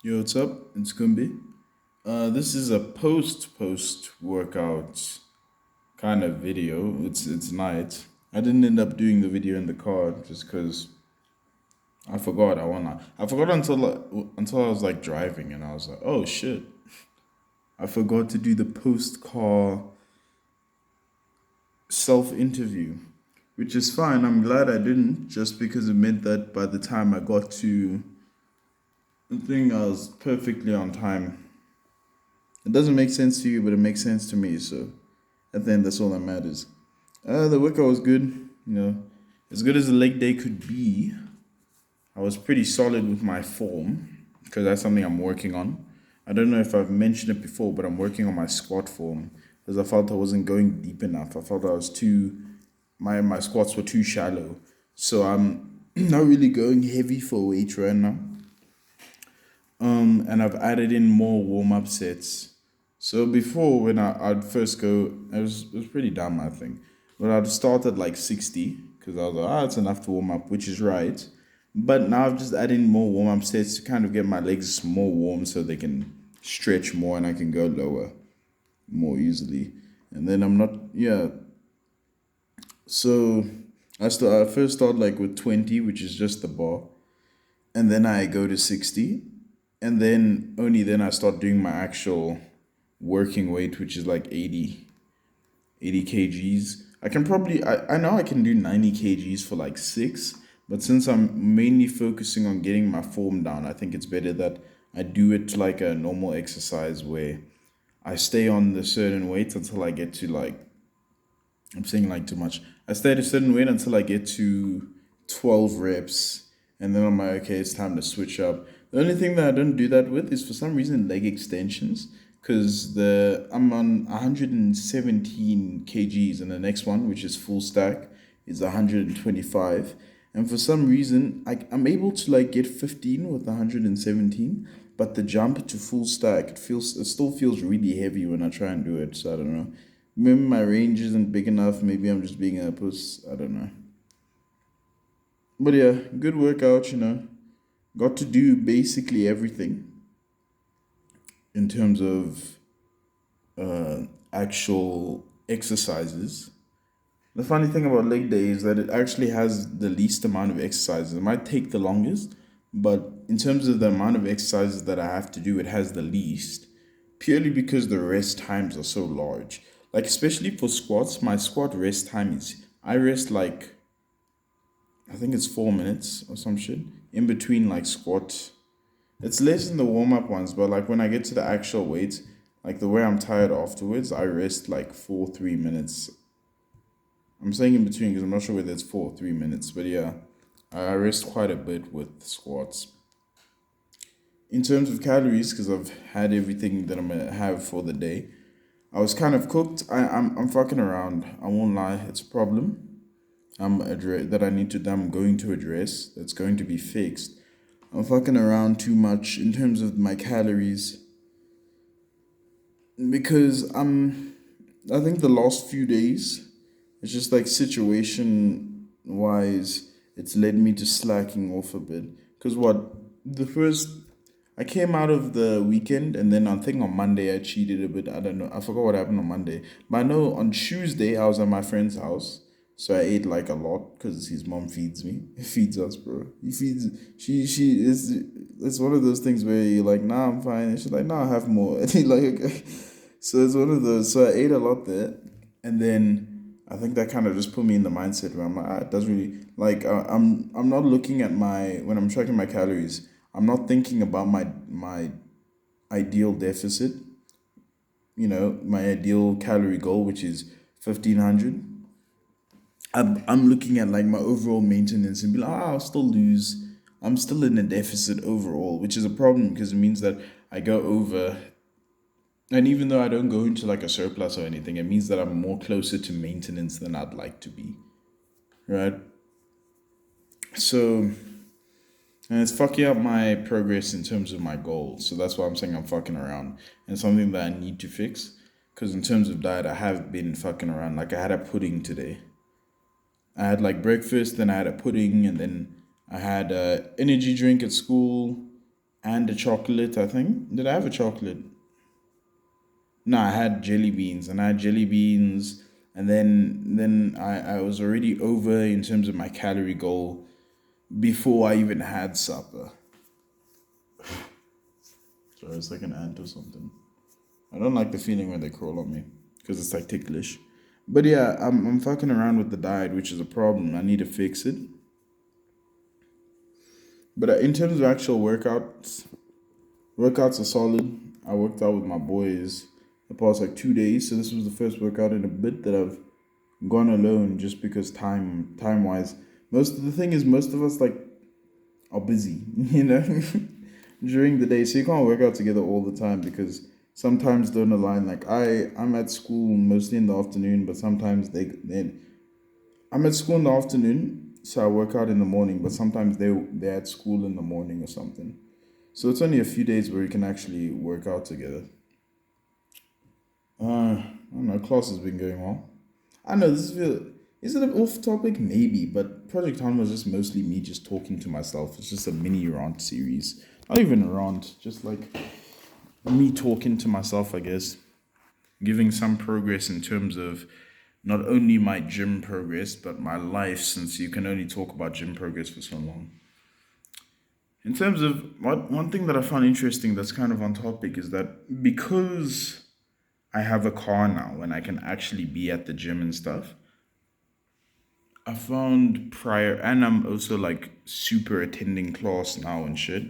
Yo, what's up? It's Kumbi. This is a post workout kind of video. It's night. I didn't end up doing the video in the car just because I forgot. I forgot until I was like driving and I was like, oh shit, I forgot to do the post car self interview, which is fine. I'm glad I didn't, just because it meant that by the time I got to the thing, I was perfectly on time. It doesn't make sense to you, but it makes sense to me. So at the end, that's all that matters. The workout was good. As good as the leg day could be. I was pretty solid with my form because that's something I'm working on. I don't know if I've mentioned it before, but I'm working on my squat form because I felt I wasn't going deep enough. I felt I was too my squats were too shallow. So I'm not really going heavy for weight right now. And I've added in more warm up sets. So before, when I'd first go, it was pretty dumb, I think. But I'd start at like 60 because I was like, it's enough to warm up, which is right. But now I've just added in more warm up sets to kind of get my legs more warm so they can stretch more and I can go lower more easily. And then I'm not, yeah. So I first start like with 20, which is just the bar. And then I go to 60. And then only then I start doing my actual working weight, which is like 80 kgs. I know I can do 90 kgs for like six, but since I'm mainly focusing on getting my form down, I think it's better that I do it like a normal exercise where I stay on the certain weight until I get to like, I'm saying like too much. I stay at a certain weight until I get to 12 reps. And then I'm like, okay, it's time to switch up. The only thing that I don't do that with is for some reason leg extensions. Because I'm on 117 kgs and the next one, which is full stack, is 125. And for some reason, I'm able to like get 15 with 117, but the jump to full stack, it still feels really heavy when I try and do it. So I don't know. Maybe my range isn't big enough. Maybe I'm just being a puss. I don't know. But yeah, good workout. Got to do basically everything in terms of actual exercises. The funny thing about leg day is that it actually has the least amount of exercises. It might take the longest, but in terms of the amount of exercises that I have to do, it has the least. Purely because the rest times are so large. Like especially for squats, my squat rest time is I rest like I think it's 4 minutes or some shit in between like squat. It's less than the warm up ones, but like when I get to the actual weight, like the way I'm tired afterwards, I rest like 4 3 minutes. I'm saying in between because I'm not sure whether it's 4 3 minutes, but yeah, I rest quite a bit with squats. In terms of calories, because I've had everything that I'm gonna have for the day, I was kind of cooked. I'm fucking around. I won't lie. It's a problem. I'm going to address. That's going to be fixed. I'm fucking around too much in terms of my calories because I think the last few days, it's just like situation wise, it's led me to slacking off a bit. Cause the first I came out of the weekend and then I think on Monday I cheated a bit. I don't know. I forgot what happened on Monday. But I know on Tuesday I was at my friend's house. So I ate like a lot because his mom feeds me. He feeds us, bro. He feeds she is it's one of those things where you're like, nah, I'm fine. And she's like, nah, I have more. And he like, okay. So it's one of those. So I ate a lot there. And then I think that kind of just put me in the mindset where I'm like, it doesn't really like I'm not looking at my when I'm tracking my calories. I'm not thinking about my ideal deficit. My ideal calorie goal, which is 1,500. I'm looking at like my overall maintenance and be like, I'll still lose. I'm still in a deficit overall, which is a problem because it means that I go over. And even though I don't go into like a surplus or anything, it means that I'm more closer to maintenance than I'd like to be. Right? So, and it's fucking up my progress in terms of my goals. So that's why I'm saying I'm fucking around. And it's something that I need to fix. Because in terms of diet, I have been fucking around. Like I had a pudding today. I had like breakfast, then I had a pudding, and then I had a energy drink at school, and a chocolate, I think. Did I have a chocolate? No, I had jelly beans, and I had jelly beans, and then I was already over in terms of my calorie goal before I even had supper. Sorry, it's like an ant or something. I don't like the feeling when they crawl on me because it's like ticklish. But yeah, I'm fucking around with the diet, which is a problem. I need to fix it. But in terms of actual workouts are solid. I worked out with my boys the past like 2 days, so this was the first workout in a bit that I've gone alone just because time wise. Most of the thing is most of us like are busy, during the day. So you can't work out together all the time because sometimes don't align. Like I'm at school mostly in the afternoon, but sometimes I'm at school in the afternoon, so I work out in the morning, but sometimes they're at school in the morning or something. So it's only a few days where we can actually work out together. I don't know, class has been going well. I know is it an off topic? Maybe, but Project HANMA was just mostly me just talking to myself. It's just a mini rant series. Not even a rant, just like me talking to myself, I guess. Giving some progress in terms of not only my gym progress, but my life, since you can only talk about gym progress for so long. In terms of one thing that I found interesting that's kind of on topic is that because I have a car now and I can actually be at the gym and stuff, I found prior, and I'm also like super attending class now and shit.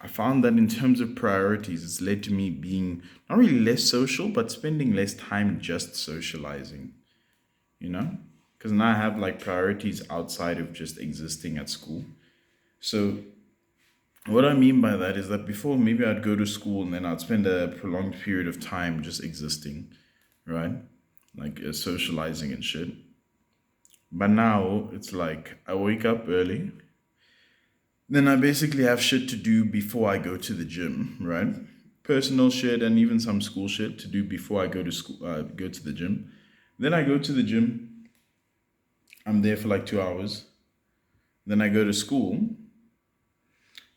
I found that in terms of priorities, it's led to me being not really less social, but spending less time just socializing, you know? Because now I have like priorities outside of just existing at school. So, what I mean by that is that before maybe I'd go to school and then I'd spend a prolonged period of time just existing, right? Like socializing and shit. But now it's like I wake up early, then I basically have shit to do before I go to the gym, right? Personal shit and even some school shit to do before I go to school, go to the gym. Then I go to the gym. I'm there for like 2 hours. Then I go to school,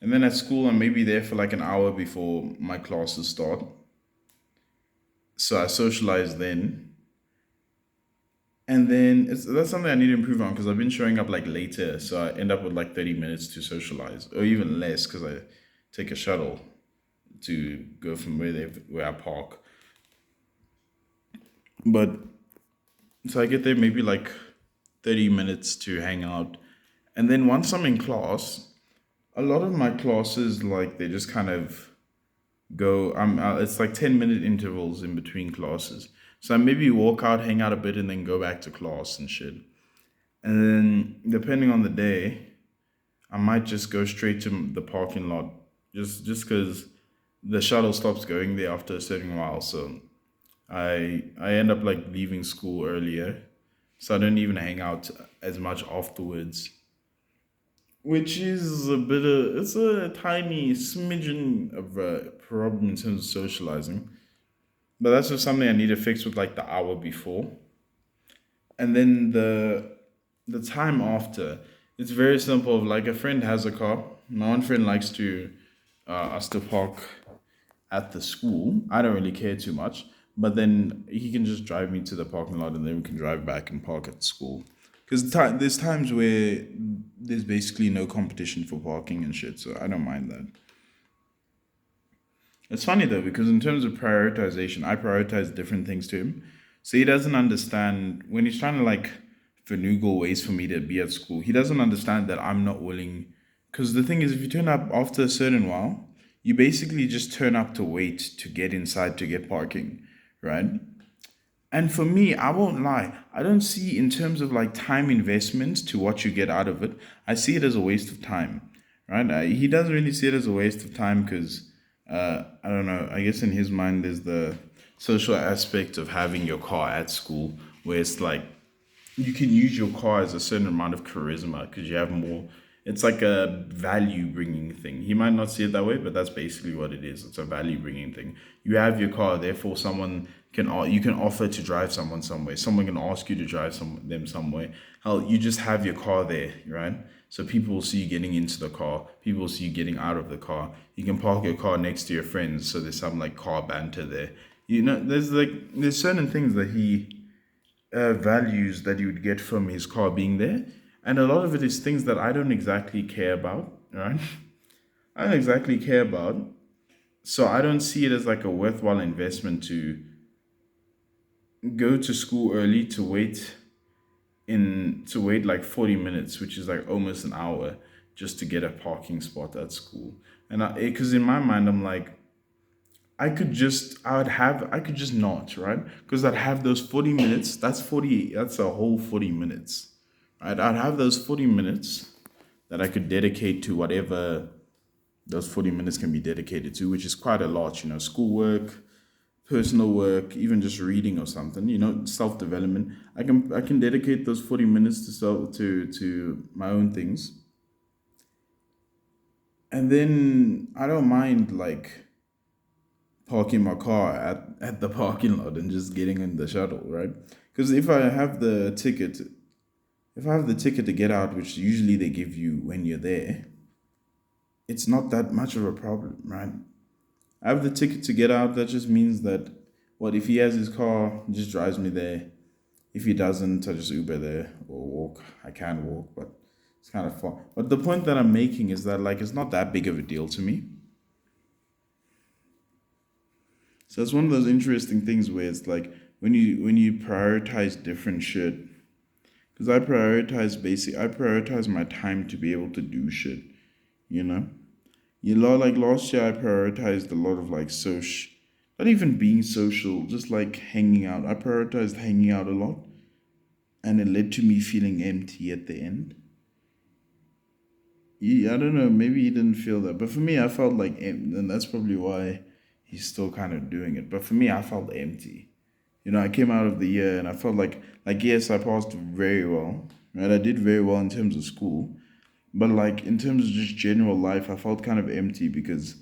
and then at school I'm maybe there for like an hour before my classes start. So I socialize then, and then that's something I need to improve on because I've been showing up like later, so I end up with like 30 minutes to socialize, or even less because I take a shuttle to go from where I park. But so I get there maybe like 30 minutes to hang out, and then once I'm in class, a lot of my classes like they just kind of go. It's like 10-minute intervals in between classes. So I maybe walk out, hang out a bit, and then go back to class and shit. And then depending on the day, I might just go straight to the parking lot, just because the shuttle stops going there after a certain while. So I end up like leaving school earlier, so I don't even hang out as much afterwards. Which is a bit of it's a tiny smidgen of a problem in terms of socializing. But that's just something I need to fix with like the hour before. And then the time after, it's very simple. Like a friend has a car. My one friend likes to us to park at the school. I don't really care too much, but then he can just drive me to the parking lot, and then we can drive back and park at school. Because there's times where there's basically no competition for parking and shit, so I don't mind that. It's funny though, because in terms of prioritization, I prioritize different things to him. So he doesn't understand when he's trying to like finagle ways for me to be at school. He doesn't understand that I'm not willing. Because the thing is, if you turn up after a certain while, you basically just turn up to wait to get inside to get parking, right? And for me, I won't lie. I don't see in terms of like time investment to what you get out of it. I see it as a waste of time, right? He doesn't really see it as a waste of time because I don't know. I guess in his mind, there's the social aspect of having your car at school, where it's like you can use your car as a certain amount of charisma because you have more. It's like a value bringing thing. He might not see it that way, but that's basically what it is. It's a value bringing thing. You have your car, therefore someone can you can offer to drive someone somewhere. Someone can ask you to drive them somewhere. Hell, you just have your car there, right? So people will see you getting into the car. People will see you getting out of the car. You can park your car next to your friends, so there's some like car banter there. There's certain things that he values that you would get from his car being there. And a lot of it is things that I don't exactly care about, right? I don't exactly care about. So I don't see it as like a worthwhile investment to go to school early to wait like 40 minutes, which is like almost an hour just to get a parking spot at school. And because in my mind, I'm like, I could just not, right? Because I'd have those 40 minutes. That's a whole 40 minutes, right? I'd have those 40 minutes that I could dedicate to whatever those 40 minutes can be dedicated to, which is quite a lot, schoolwork, personal work, even just reading or something, self-development. I can dedicate those 40 minutes to my own things. And then I don't mind like parking my car at the parking lot and just getting in the shuttle, right? Because if I have the ticket to get out, which usually they give you when you're there, it's not that much of a problem, right? I have the ticket to get out. That just means that, what if he has his car, he just drives me there. If he doesn't, I just Uber there or walk. I can walk, but it's kind of far. But the point that I'm making is that like it's not that big of a deal to me. So it's one of those interesting things where it's like when you prioritize different shit. Because I prioritize my time to be able to do shit, you know? Like last year I prioritized a lot of like social, not even being social, just like hanging out. I prioritized hanging out a lot, and it led to me feeling empty at the end. I don't know, maybe he didn't feel that, but for me, I felt like, and that's probably why he's still kind of doing it. But for me, I felt empty. I came out of the year and I felt like yes, I passed very well, right? I did very well in terms of school, but like in terms of just general life, I felt kind of empty because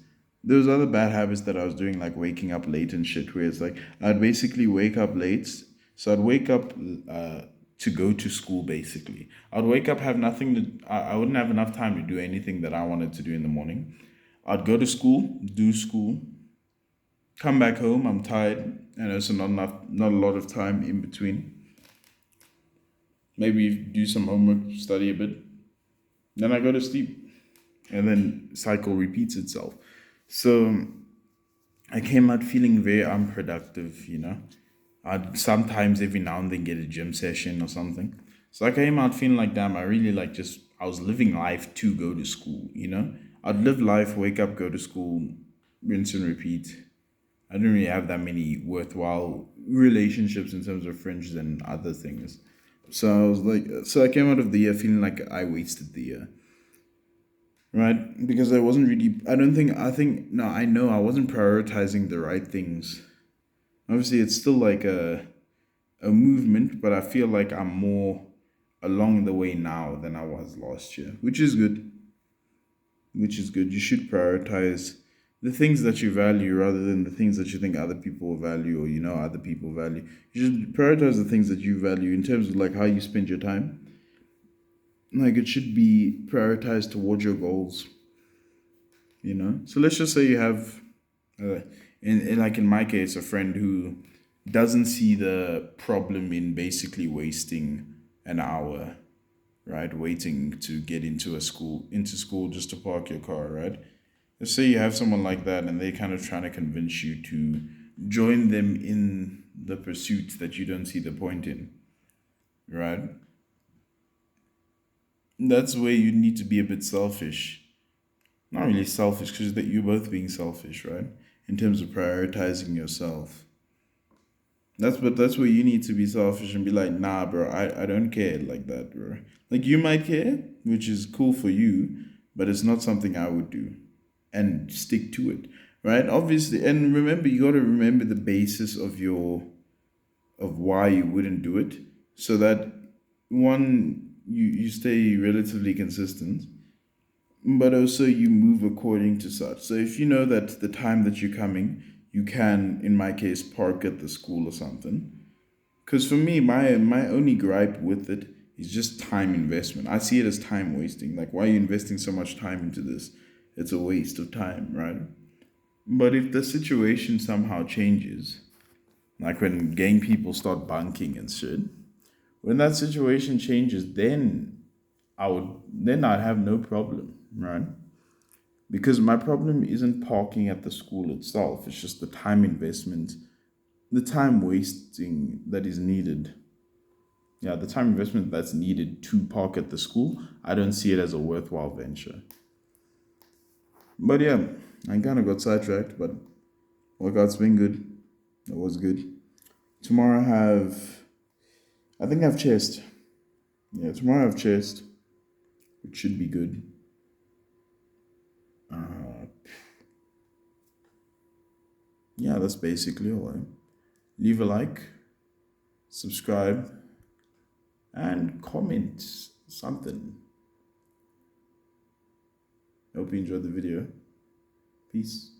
there was other bad habits that I was doing, like waking up late and shit. Where it's like I'd basically wake up late, so I'd wake up to go to school. Basically, I'd wake up, have nothing to. I wouldn't have enough time to do anything that I wanted to do in the morning. I'd go to school, do school, come back home. I'm tired, and also not a lot of time in between. Maybe do some homework, study a bit, then I go to sleep, and then cycle repeats itself. So I came out feeling very unproductive. I'd sometimes every now and then get a gym session or something. So I came out feeling like, damn, I really like just I was living life to go to school. I'd live life, wake up, go to school, rinse and repeat. I didn't really have that many worthwhile relationships in terms of friends and other things. So I came out of the year feeling like I wasted the year, right? Because I wasn't really, no, I know I wasn't prioritizing the right things. Obviously, it's still like a movement, but I feel like I'm more along the way now than I was last year, which is good. Which is good. You should prioritize the things that you value rather than the things that you think other people value or other people value. You should prioritize the things that you value in terms of like how you spend your time. Like it should be prioritized towards your goals. So let's just say you have, uh, in like in my case, a friend who doesn't see the problem in basically wasting an hour, right? Waiting to get into school just to park your car, right? Let's say you have someone like that and they're kind of trying to convince you to join them in the pursuit that you don't see the point in, right? That's where you need to be a bit selfish. Not really selfish, because that you're both being selfish, right? In terms of prioritizing yourself. That's where you need to be selfish and be like, nah, bro, I don't care like that, bro. Like you might care, which is cool for you, but it's not something I would do. And stick to it. Right? Obviously, and remember, you gotta remember the basis of why you wouldn't do it. So that one, you stay relatively consistent. but also you move according to such. So if you know that the time that you're coming, you can, in my case, park at the school or something. Because for me, my only gripe with it is just time investment. I see it as time wasting. Like, why are you investing so much time into this? It's a waste of time, right? But if the situation somehow changes, like when gang people start bunking and shit, when that situation changes, then I'd have no problem, right? Because my problem isn't parking at the school itself. It's just the time investment, the time wasting that is needed. Yeah, the time investment that's needed to park at the school, I don't see it as a worthwhile venture. But yeah, I kind of got sidetracked, but workout's been good. It was good. Tomorrow I think I have chest. Yeah, tomorrow I have chest, which should be good. Uh, yeah, that's basically all. Leave a like, subscribe, and comment something. Hope you enjoyed the video. Peace.